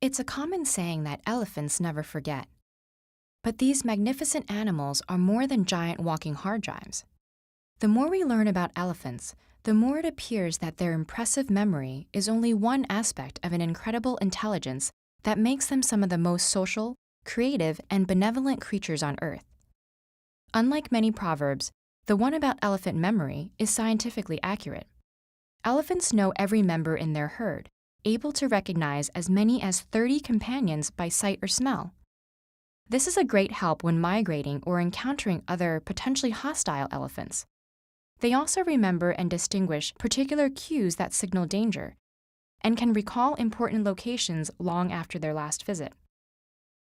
It's a common saying that elephants never forget. But these magnificent animals are more than giant walking hard drives. The more we learn about elephants, the more it appears that their impressive memory is only one aspect of an incredible intelligence that makes them some of the most social, creative, and benevolent creatures on Earth. Unlike many proverbs, the one about elephant memory is scientifically accurate. Elephants know every member in their herd, able to recognize as many as 30 companions by sight or smell. This is a great help when migrating or encountering other potentially hostile elephants. They also remember and distinguish particular cues that signal danger, and can recall important locations long after their last visit.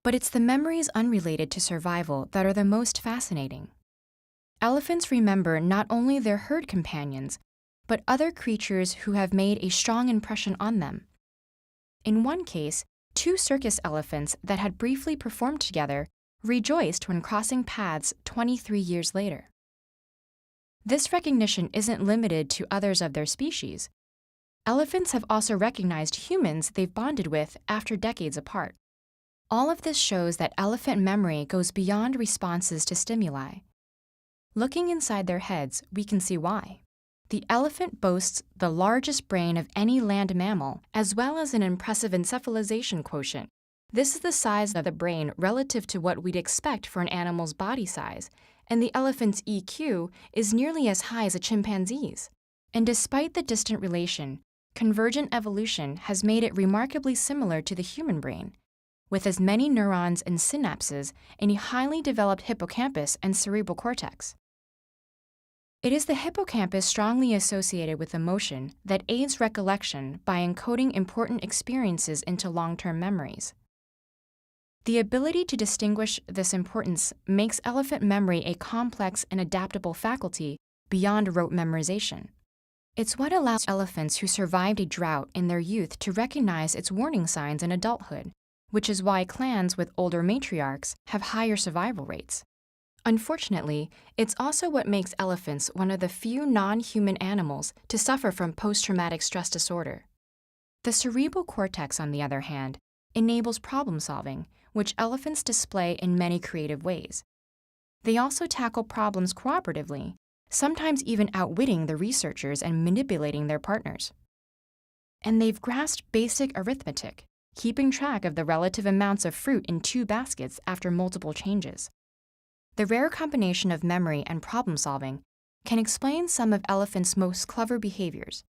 But it's the memories unrelated to survival that are the most fascinating. Elephants remember not only their herd companions, but other creatures who have made a strong impression on them. In one case, 2 circus elephants that had briefly performed together rejoiced when crossing paths 23 years later. This recognition isn't limited to others of their species. Elephants have also recognized humans they've bonded with after decades apart. All of this shows that elephant memory goes beyond responses to stimuli. Looking inside their heads, we can see why. The elephant boasts the largest brain of any land mammal, as well as an impressive encephalization quotient. This is the size of the brain relative to what we'd expect for an animal's body size, and the elephant's EQ is nearly as high as a chimpanzee's. And despite the distant relation, convergent evolution has made it remarkably similar to the human brain, with as many neurons and synapses in a highly developed hippocampus and cerebral cortex. It is the hippocampus strongly associated with emotion that aids recollection by encoding important experiences into long-term memories. The ability to distinguish this importance makes elephant memory a complex and adaptable faculty beyond rote memorization. It's what allows elephants who survived a drought in their youth to recognize its warning signs in adulthood, which is why clans with older matriarchs have higher survival rates. Unfortunately, it's also what makes elephants one of the few non-human animals to suffer from post-traumatic stress disorder. The cerebral cortex, on the other hand, enables problem-solving, which elephants display in many creative ways. They also tackle problems cooperatively, sometimes even outwitting the researchers and manipulating their partners. And they've grasped basic arithmetic, keeping track of the relative amounts of fruit in 2 baskets after multiple changes. The rare combination of memory and problem-solving can explain some of elephants' most clever behaviors.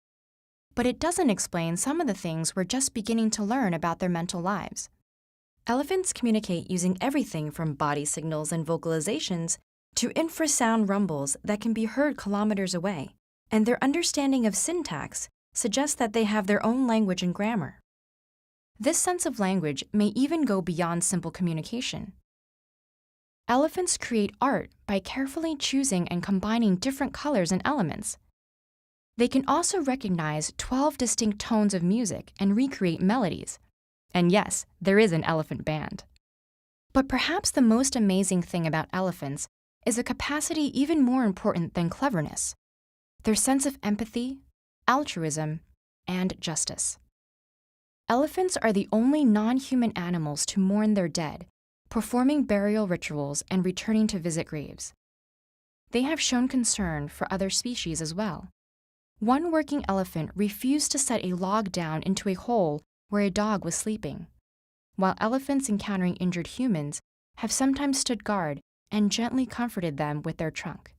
But it doesn't explain some of the things we're just beginning to learn about their mental lives. Elephants communicate using everything from body signals and vocalizations to infrasound rumbles that can be heard kilometers away, and their understanding of syntax suggests that they have their own language and grammar. This sense of language may even go beyond simple communication. Elephants create art by carefully choosing and combining different colors and elements. They can also recognize 12 distinct tones of music and recreate melodies. And yes, there is an elephant band. But perhaps the most amazing thing about elephants is a capacity even more important than cleverness: their sense of empathy, altruism, and justice. Elephants are the only non-human animals to mourn their dead, performing burial rituals and returning to visit graves. They have shown concern for other species as well. One working elephant refused to set a log down into a hole where a dog was sleeping, while elephants encountering injured humans have sometimes stood guard and gently comforted them with their trunk.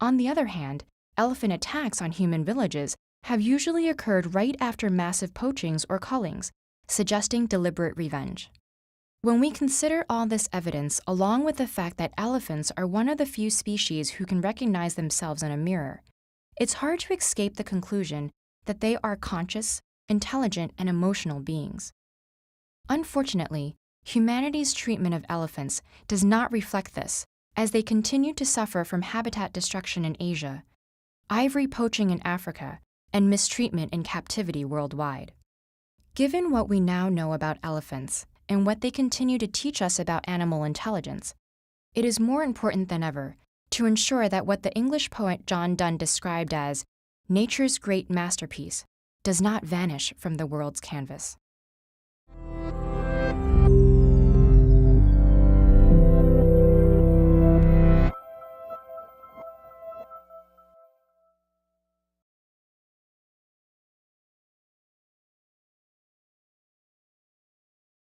On the other hand, elephant attacks on human villages have usually occurred right after massive poachings or cullings, suggesting deliberate revenge. When we consider all this evidence, along with the fact that elephants are one of the few species who can recognize themselves in a mirror, it's hard to escape the conclusion that they are conscious, intelligent, and emotional beings. Unfortunately, humanity's treatment of elephants does not reflect this, as they continue to suffer from habitat destruction in Asia, ivory poaching in Africa, and mistreatment in captivity worldwide. Given what we now know about elephants, and what they continue to teach us about animal intelligence, it is more important than ever to ensure that what the English poet John Donne described as nature's great masterpiece does not vanish from the world's canvas.